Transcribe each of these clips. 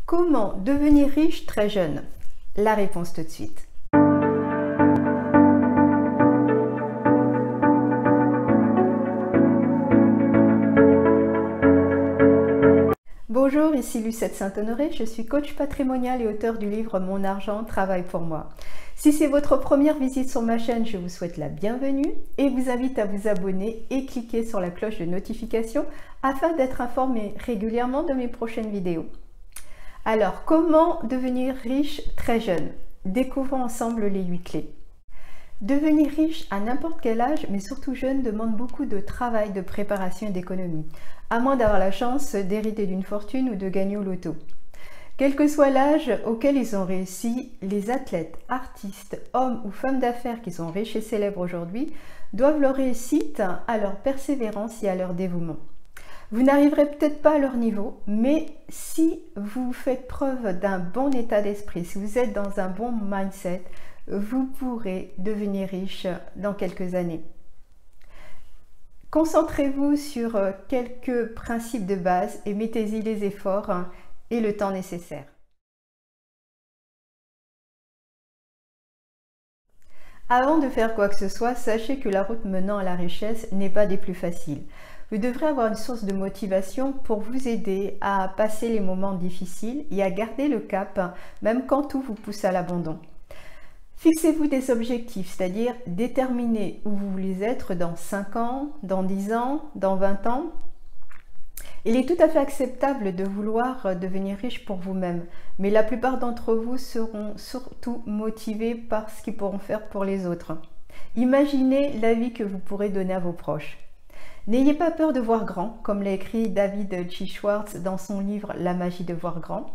Comment devenir riche très jeune? La réponse tout de suite. Bonjour, ici Lucette Saint-Honoré, je suis coach patrimonial et auteur du livre Mon argent travaille pour moi. Si c'est votre première visite sur ma chaîne, je vous souhaite la bienvenue et vous invite à vous abonner et cliquer sur la cloche de notification afin d'être informé régulièrement de mes prochaines vidéos. Alors, comment devenir riche très jeune? Découvrons ensemble les 8 clés. Devenir riche à n'importe quel âge, mais surtout jeune, demande beaucoup de travail, de préparation et d'économie, à moins d'avoir la chance d'hériter d'une fortune ou de gagner au loto. Quel que soit l'âge auquel ils ont réussi, les athlètes, artistes, hommes ou femmes d'affaires qui sont riches et célèbres aujourd'hui doivent leur réussite à leur persévérance et à leur dévouement. Vous n'arriverez peut-être pas à leur niveau, mais si vous faites preuve d'un bon état d'esprit, si vous êtes dans un bon mindset, vous pourrez devenir riche dans quelques années. Concentrez-vous sur quelques principes de base et mettez-y les efforts et le temps nécessaire. Avant de faire quoi que ce soit, sachez que la route menant à la richesse n'est pas des plus faciles. Vous devrez avoir une source de motivation pour vous aider à passer les moments difficiles et à garder le cap, même quand tout vous pousse à l'abandon. Fixez-vous des objectifs, c'est-à-dire déterminez où vous voulez être dans 5 ans, dans 10 ans, dans 20 ans. Il est tout à fait acceptable de vouloir devenir riche pour vous-même, mais la plupart d'entre vous seront surtout motivés par ce qu'ils pourront faire pour les autres. Imaginez la vie que vous pourrez donner à vos proches. N'ayez pas peur de voir grand, comme l'a écrit David G. Schwartz dans son livre La magie de voir grand.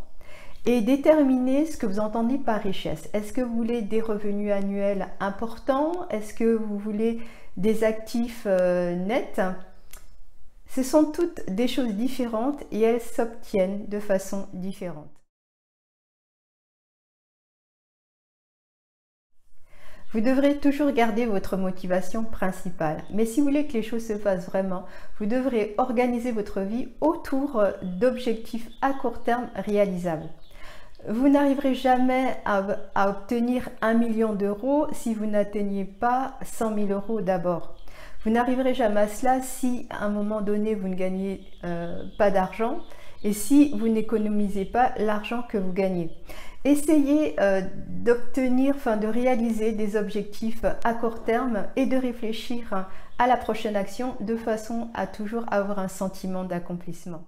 Et déterminez ce que vous entendez par richesse. Est-ce que vous voulez des revenus annuels importants? Est-ce que vous voulez des actifs nets? Ce sont toutes des choses différentes et elles s'obtiennent de façon différente. Vous devrez toujours garder votre motivation principale, mais si vous voulez que les choses se fassent vraiment, vous devrez organiser votre vie autour d'objectifs à court terme réalisables. Vous n'arriverez jamais à obtenir 1 million d'euros si vous n'atteignez pas 100 000 euros d'abord. Vous n'arriverez jamais à cela si à un moment donné vous ne gagnez pas d'argent et si vous n'économisez pas l'argent que vous gagnez. Essayez de réaliser des objectifs à court terme et de réfléchir à la prochaine action de façon à toujours avoir un sentiment d'accomplissement.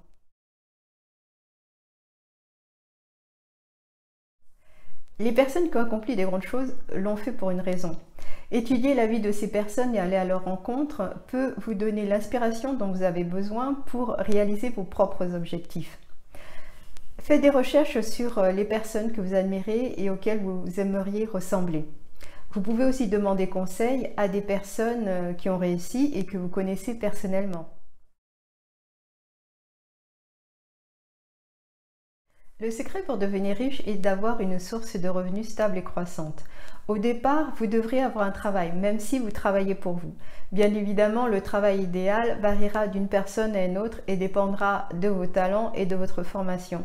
Les personnes qui ont accompli des grandes choses l'ont fait pour une raison. Étudier la vie de ces personnes et aller à leur rencontre peut vous donner l'inspiration dont vous avez besoin pour réaliser vos propres objectifs. Faites des recherches sur les personnes que vous admirez et auxquelles vous aimeriez ressembler. Vous pouvez aussi demander conseil à des personnes qui ont réussi et que vous connaissez personnellement. Le secret pour devenir riche est d'avoir une source de revenus stable et croissante. Au départ, vous devrez avoir un travail, même si vous travaillez pour vous. Bien évidemment, le travail idéal variera d'une personne à une autre et dépendra de vos talents et de votre formation.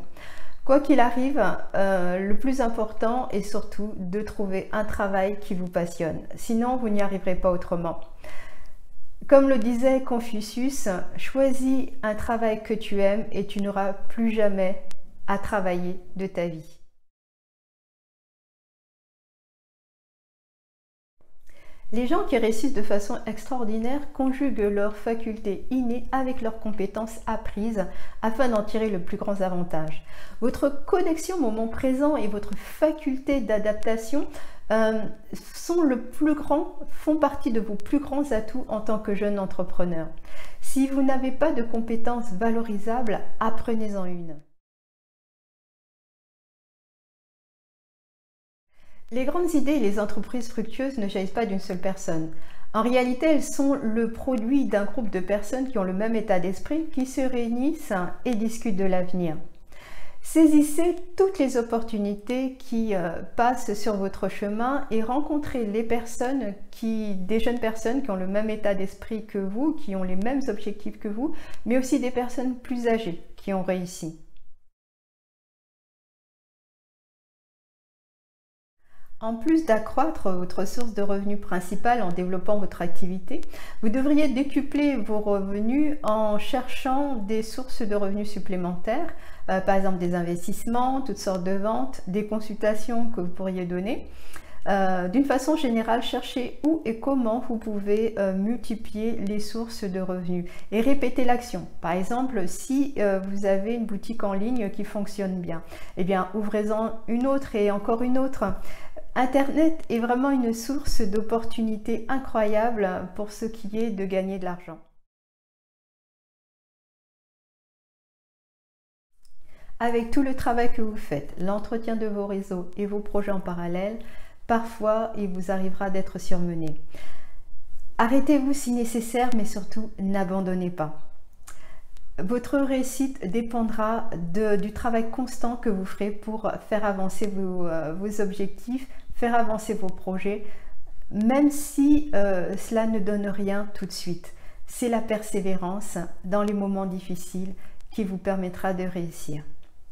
Quoi qu'il arrive, le plus important est surtout de trouver un travail qui vous passionne. Sinon, vous n'y arriverez pas autrement. Comme le disait Confucius, choisis un travail que tu aimes et tu n'auras plus jamais à travailler de ta vie. Les gens qui réussissent de façon extraordinaire conjuguent leurs facultés innées avec leurs compétences apprises afin d'en tirer le plus grand avantage. Votre connexion au moment présent et votre faculté d'adaptation font partie de vos plus grands atouts en tant que jeune entrepreneur. Si vous n'avez pas de compétences valorisables, apprenez-en une. Les grandes idées et les entreprises fructueuses ne jaillissent pas d'une seule personne. En réalité, elles sont le produit d'un groupe de personnes qui ont le même état d'esprit, qui se réunissent et discutent de l'avenir. Saisissez toutes les opportunités qui passent sur votre chemin et rencontrez des jeunes personnes qui ont le même état d'esprit que vous, qui ont les mêmes objectifs que vous, mais aussi des personnes plus âgées qui ont réussi. En plus d'accroître votre source de revenus principale en développant votre activité, vous devriez décupler vos revenus en cherchant des sources de revenus supplémentaires, par exemple des investissements, toutes sortes de ventes, des consultations que vous pourriez donner. D'une façon générale, cherchez où et comment vous pouvez multiplier les sources de revenus et répétez l'action. Par exemple, si vous avez une boutique en ligne qui fonctionne bien, eh bien ouvrez-en une autre et encore une autre. Internet est vraiment une source d'opportunités incroyables pour ce qui est de gagner de l'argent. Avec tout le travail que vous faites, l'entretien de vos réseaux et vos projets en parallèle, parfois il vous arrivera d'être surmené. Arrêtez-vous si nécessaire, mais surtout n'abandonnez pas. Votre réussite dépendra du travail constant que vous ferez pour faire avancer vos objectifs, faire avancer vos projets, même si cela ne donne rien tout de suite. C'est la persévérance dans les moments difficiles qui vous permettra de réussir.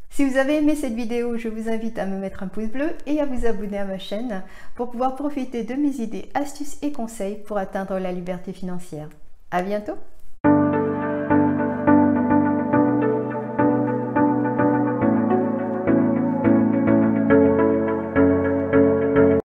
Si vous avez aimé cette vidéo, je vous invite à me mettre un pouce bleu et à vous abonner à ma chaîne pour pouvoir profiter de mes idées, astuces et conseils pour atteindre la liberté financière. À bientôt!